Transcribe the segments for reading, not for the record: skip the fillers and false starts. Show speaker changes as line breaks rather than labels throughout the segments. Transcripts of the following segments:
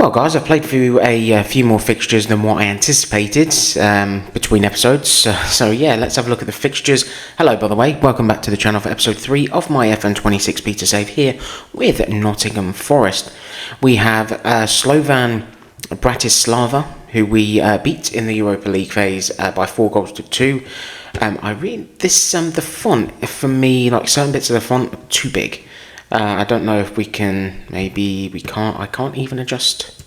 Well guys, I've played through a few more fixtures than what I anticipated between episodes, so yeah, let's have a look at the fixtures. Hello by the way, welcome back to the channel for episode 3 of my FM26 beta save here with Nottingham Forrest. We have Slovan Bratislava, who we beat in the Europa League phase by 4 goals to 2. I read this, the font, for me, like certain bits of the font are too big. I don't know if we can, maybe we can't, I can't even adjust,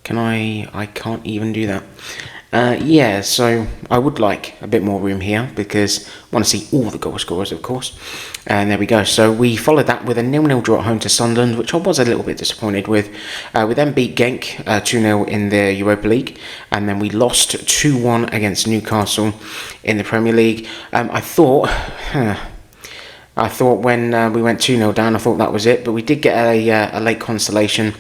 can I can't even do that. Yeah, so I would like a bit more room here because I want to see all the goal scorers, of course. And there we go. So we followed that with a 0-0 draw at home to Sunderland, which I was a little bit disappointed with. We then beat Genk 2-0 in the Europa League, and then we lost 2-1 against Newcastle in the Premier League. I thought when we went 2-0 down, I thought that was it, but we did get a late consolation,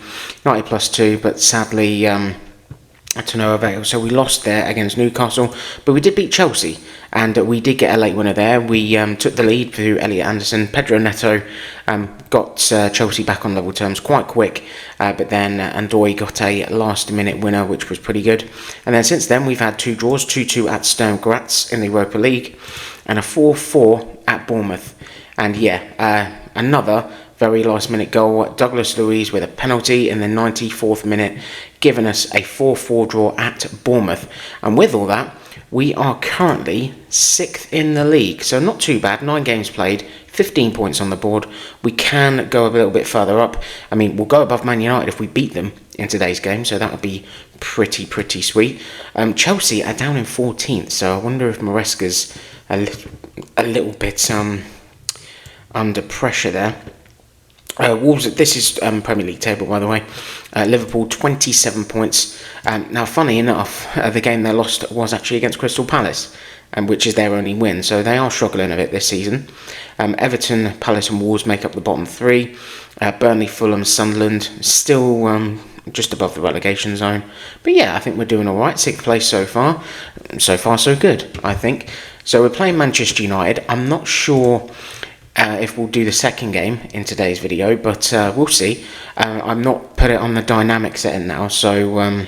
90 plus 2, but sadly to no avail. So we lost there against Newcastle, but we did beat Chelsea, and we did get a late winner there. We took the lead through Elliot Anderson. Pedro Neto got Chelsea back on level terms quite quick, but then Ndoye got a last-minute winner, which was pretty good. And then since then, we've had 2 draws, 2-2 at Sturm Graz in the Europa League, and a 4-4 at Bournemouth. And yeah, another very last-minute goal, Douglas Luiz with a penalty in the 94th minute, giving us a 4-4 draw at Bournemouth. And with all that, we are currently 6th in the league, so not too bad. 9 games played, 15 points on the board. We can go a little bit further up. I mean, we'll go above Man United if we beat them in today's game, so that would be pretty sweet. Chelsea are down in 14th, so I wonder if Maresca's a little bit under pressure there. Wolves, this is Premier League table, by the way. Liverpool 27 points. Now, funny enough, the game they lost was actually against Crystal Palace, which is their only win, so they are struggling a bit this season. Everton, Palace and Wolves make up the bottom 3. Burnley, Fulham, Sunderland still just above the relegation zone. But yeah, I think we're doing alright. 6th place so far. So far, so good, I think. So we're playing Manchester United. I'm not sure if we'll do the second game in today's video, but we'll see. I'm not put it on the dynamic setting now, so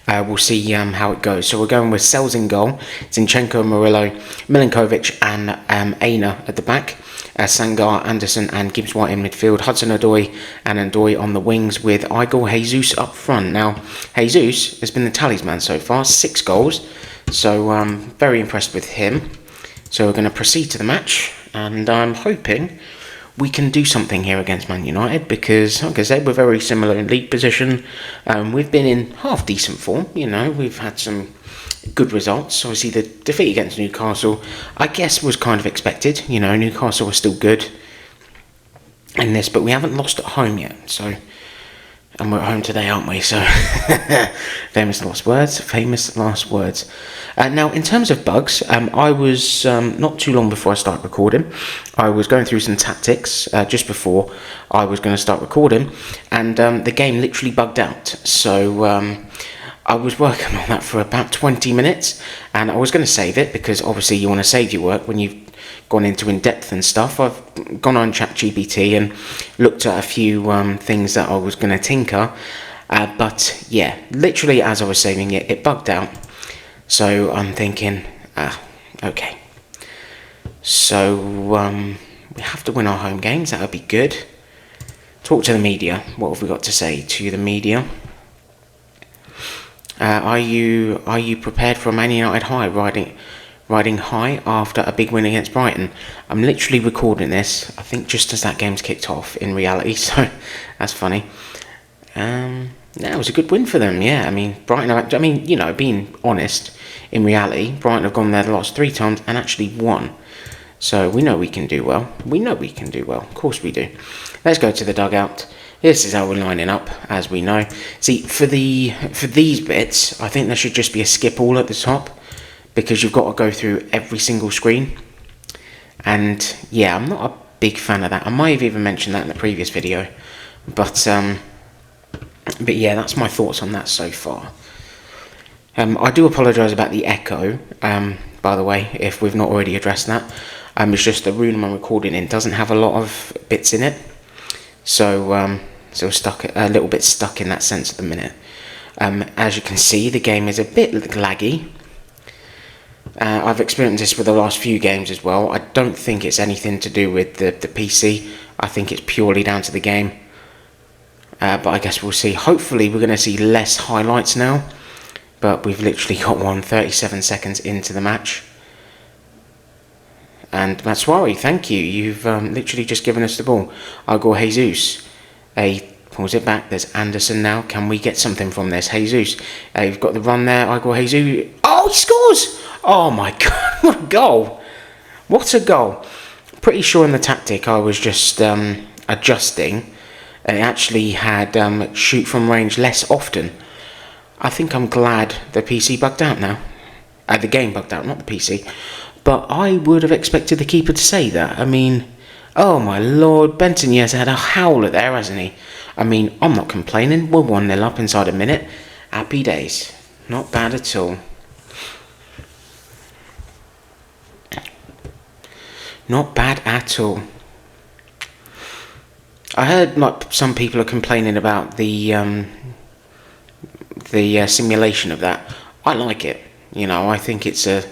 we'll see how it goes. So we're going with Sells in goal, Zinchenko, Murillo, Milinkovic and Aina at the back, Sangar, Anderson and Gibbs-White in midfield, Hudson-Odoi and Ndoye on the wings with Igor Jesus up front. Now, Jesus has been the talisman so far, 6 goals, so I'm very impressed with him. So we're going to proceed to the match, and I'm hoping we can do something here against Man United because, like I said, we're very similar in league position. We've been in half-decent form, you know, we've had some good results. Obviously, the defeat against Newcastle, I guess, was kind of expected. You know, Newcastle was still good in this, but we haven't lost at home yet, so... And we're at home today, aren't we? So, famous last words. Now, in terms of bugs, I was, not too long before I started recording, I was going through some tactics just before I was going to start recording, and the game literally bugged out. So, I was working on that for about 20 minutes, and I was going to save it, because obviously you want to save your work when you've gone into in-depth and stuff. I've gone on ChatGPT and looked at a few things that I was going to tinker, but yeah, literally as I was saving it, it bugged out. So I'm thinking, okay, so we have to win our home games. That would be good. Talk to the media. What have we got to say to the media? Are you prepared for a Man United high, riding high after a big win against Brighton? I'm literally recording this, I think, just as that game's kicked off in reality, so that's funny. Yeah, it was a good win for them, yeah. I mean, Brighton, you know, being honest, in reality, Brighton have gone there the last 3 times and actually won. So we know we can do well. Of course we do. Let's go to the dugout. This is how we're lining up, as we know. See, for these bits, I think there should just be a skip all at the top, because you've got to go through every single screen. And yeah, I'm not a big fan of that. I might have even mentioned that in the previous video, but yeah, that's my thoughts on that so far. I do apologise about the echo, by the way, if we've not already addressed that. It's just the room I'm recording in doesn't have a lot of bits in it, so Still stuck, a little bit stuck in that sense at the minute. As you can see, the game is a bit laggy. I've experienced this with the last few games as well. I don't think it's anything to do with the PC. I think it's purely down to the game. But I guess we'll see. Hopefully we're going to see less highlights now. But we've literally got 37 seconds into the match. And Matsuari, thank you. You've literally just given us the ball. Igor Jesus. Pulls it back. There's Anderson now. Can we get something from this? Jesus. You've got the run there. Igor Jesus. Oh, he scores! Oh my God, what a goal. What a goal. Pretty sure in the tactic I was just adjusting. It actually had shoot from range less often. I think I'm glad the PC bugged out now. The game bugged out, not the PC. But I would have expected the keeper to say that. I mean, oh my lord, Benton has had a howler there, hasn't he? I mean, I'm not complaining. We're 1-0 up inside a minute. Happy days. Not bad at all. Not bad at all. I heard like some people are complaining about the simulation of that. I like it. You know, I think it's all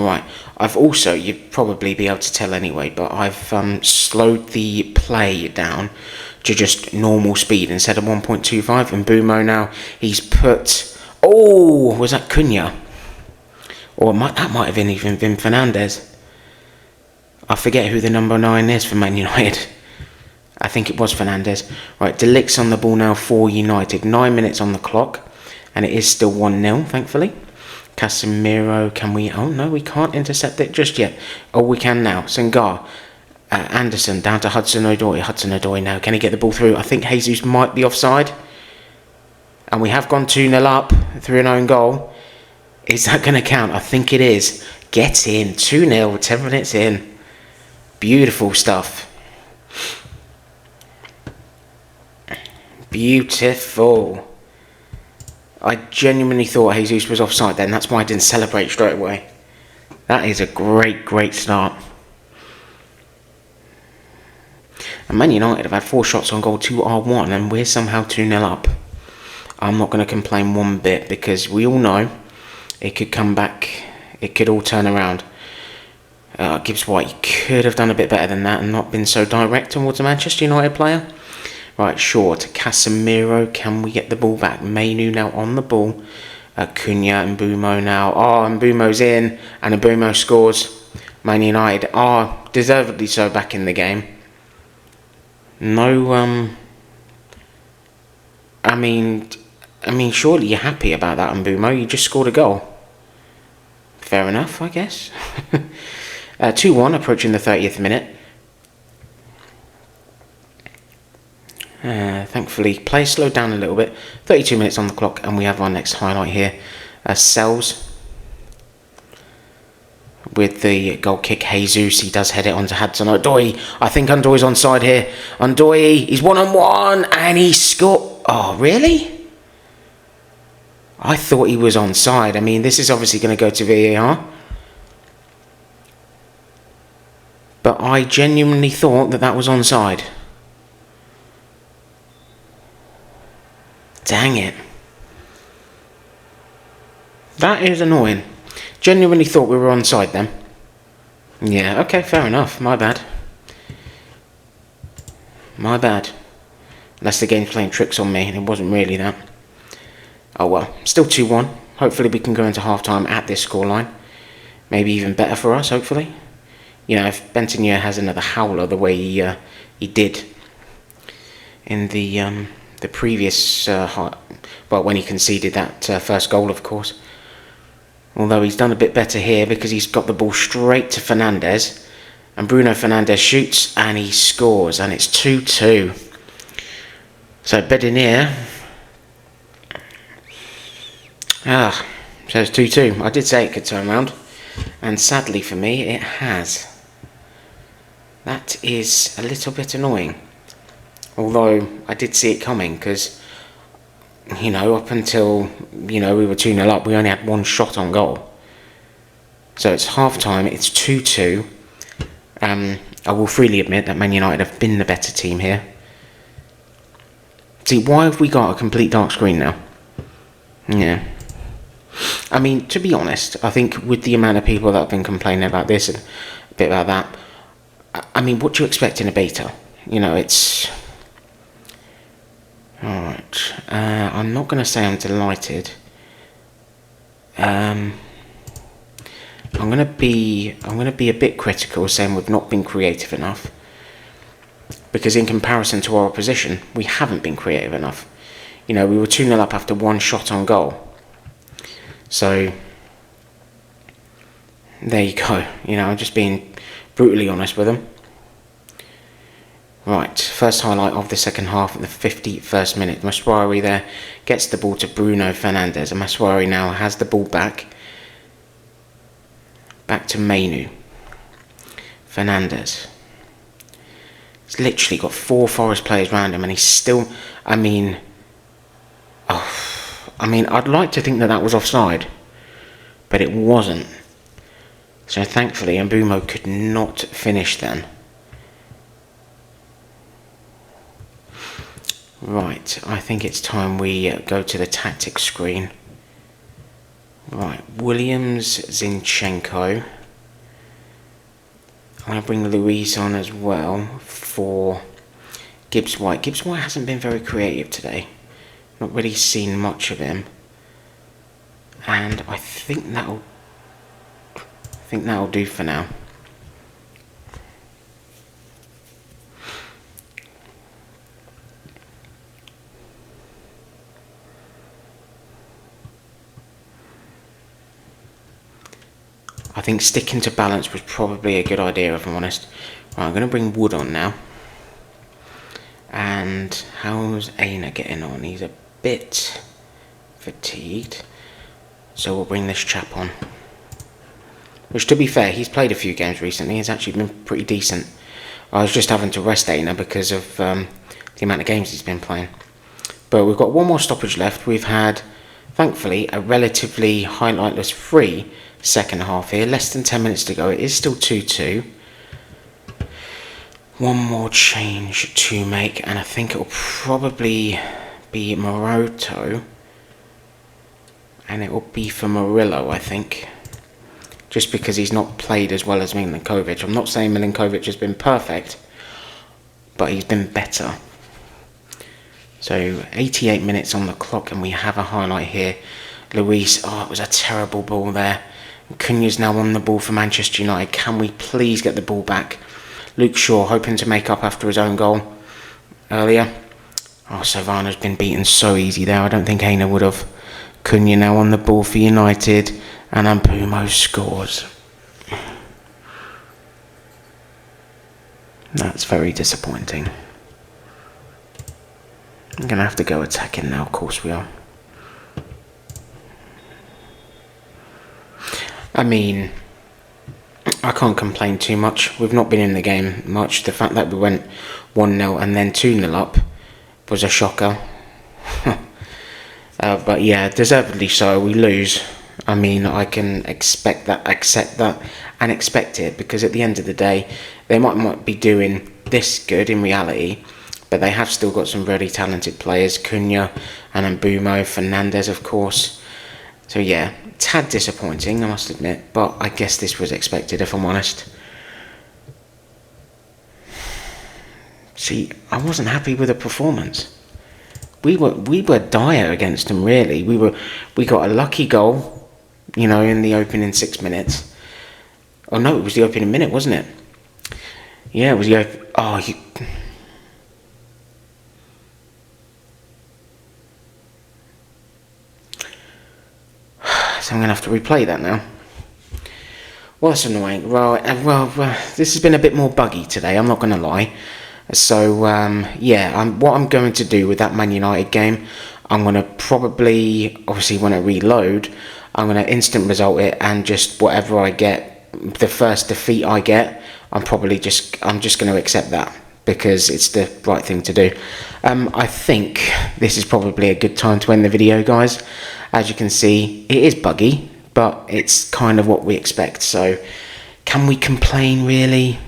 right. I've also, you'd probably be able to tell anyway, but I've slowed the play down to just normal speed instead of 1.25. And Bumo now, he's put. Oh, was that Cunha? Or that might have even been Fernandez. I forget who the number 9 is for Man United. I think it was Fernandez. Right, De Ligt's on the ball now for United. 9 minutes on the clock. And it is still 1-0, thankfully. Casemiro, can we... Oh, no, we can't intercept it just yet. Oh, we can now. Sengar. Anderson, down to Hudson-Odoi. Hudson-Odoi now. Can he get the ball through? I think Jesus might be offside. And we have gone 2-0 up through an own goal. Is that going to count? I think it is. Get in. 2-0, 10 minutes in. Beautiful stuff. Beautiful. I genuinely thought Jesus was offside then. That's why I didn't celebrate straight away. That is a great start. And Man United have had 4 shots on goal, 2 are 1, and we're somehow 2-0 up. I'm not going to complain one bit because we all know it could come back. It could all turn around. Gibbs White could have done a bit better than that and not been so direct towards a Manchester United player. Right, short. Casemiro, can we get the ball back? Mainu now on the ball. Cunha and Bumo now. Oh, and Bumo's in. And Bumo scores. Man United are deservedly so back in the game. No, I mean, surely you're happy about that, Mbumo. You just scored a goal. Fair enough, I guess. 2-1, approaching the 30th minute. Thankfully, play slowed down a little bit. 32 minutes on the clock, and we have our next highlight here. Sells with the goal kick. Jesus, he does head it onto Hudson-Odoi. I think Undoy's onside here. Undoy, he's 1-on-1, and he scored. Oh, really? I thought he was onside. I mean, this is obviously going to go to VAR. But I genuinely thought that was onside. Dang it. That is annoying. Genuinely thought we were onside then. Yeah, okay, fair enough. My bad. My bad. Unless the game's playing tricks on me, and it wasn't really that. Oh well, still 2-1. Hopefully we can go into half-time at this scoreline. Maybe even better for us, hopefully. You know, if Bentonnier has another howler the way he did in the previous... well, when he conceded that first goal, of course. Although he's done a bit better here because he's got the ball straight to Fernandez. And Bruno Fernandes shoots and he scores. And it's 2-2. So Bedinier. So it's 2-2. I did say it could turn around. And sadly for me, it has. That is a little bit annoying. Although I did see it coming because... You know, up until, we were 2-0 up, we only had 1 shot on goal. So it's half-time, it's 2-2. I will freely admit that Man United have been the better team here. See, why have we got a complete dark screen now? Yeah. I mean, to be honest, I think with the amount of people that have been complaining about this and a bit about that, I mean, what do you expect in a beta? You know, it's... Alright, I'm not going to say I'm delighted. I'm going to be a bit critical, saying we've not been creative enough. Because in comparison to our opposition, we haven't been creative enough. You know, we were 2-0 up after one shot on goal. So, there you go. You know, I'm just being brutally honest with them. Right, first highlight of the second half at the 51st minute. Maswari there gets the ball to Bruno Fernandes. And Maswari now has the ball back. Back to Mainu. Fernandes. He's literally got 4 Forest players around him and he's still... I mean, I'd like to think that that was offside. But it wasn't. So thankfully, Mbeumo could not finish then. Right, I think it's time we go to the tactics screen. Right, Williams, Zinchenko. I'm going to bring Luis on as well for Gibbs-White. Gibbs-White hasn't been very creative today. Not really seen much of him. And I think that'll do for now. I think sticking to balance was probably a good idea, if I'm honest. Right, I'm going to bring Wood on now. And how's Aina getting on? He's a bit fatigued. So we'll bring this chap on. Which, to be fair, he's played a few games recently. He's actually been pretty decent. I was just having to rest Aina because of the amount of games he's been playing. But we've got one more stoppage left. We've had, thankfully, a relatively highlightless free second half here. Less than 10 minutes to go. It is still 2-2. One more change to make, and I think it will probably be Moroto. And it will be for Murillo, I think. Just because he's not played as well as Milinkovic. I'm not saying Milinkovic has been perfect, but he's been better. So 88 minutes on the clock, and we have a highlight here. Luis, oh, it was a terrible ball there. Cunha's now on the ball for Manchester United. Can we please get the ball back? Luke Shaw hoping to make up after his own goal earlier. Oh, Savannah's been beaten so easy there. I don't think Aina would have. Cunha now on the ball for United. And Mbeumo scores. That's very disappointing. I'm going to have to go attacking now, of course we are. I mean, I can't complain too much. We've not been in the game much. The fact that we went 1-0 and then 2-0 up was a shocker. But yeah, deservedly so. We lose. I mean, I can accept that, and expect it, because at the end of the day, they might not be doing this good in reality, but they have still got some really talented players, Cunha and Mbeumo, Fernandes, of course. So yeah, tad disappointing, I must admit, but I guess this was expected, if I'm honest. See, I wasn't happy with the performance. We were dire against them, really. We got a lucky goal. You know, in the opening 6 minutes. Oh no, it was the opening minute, wasn't it? Yeah, it was the So I'm going to have to replay that now. Well, that's annoying. Well, this has been a bit more buggy today, I'm not going to lie. So, yeah, what I'm going to do with that Man United game, I'm going to probably, obviously when I reload, I'm going to instant result it, and just whatever I get, the first defeat I get, I'm just going to accept that, because it's the right thing to do. I think this is probably a good time to end the video, guys. As you can see, it is buggy, but it's kind of what we expect. So, can we complain, really?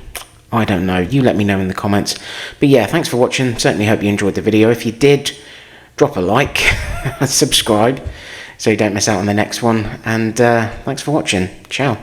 I don't know. You let me know in the comments. But yeah, thanks for watching. Certainly hope you enjoyed the video. If you did, drop a like, subscribe, so you don't miss out on the next one, and thanks for watching. Ciao.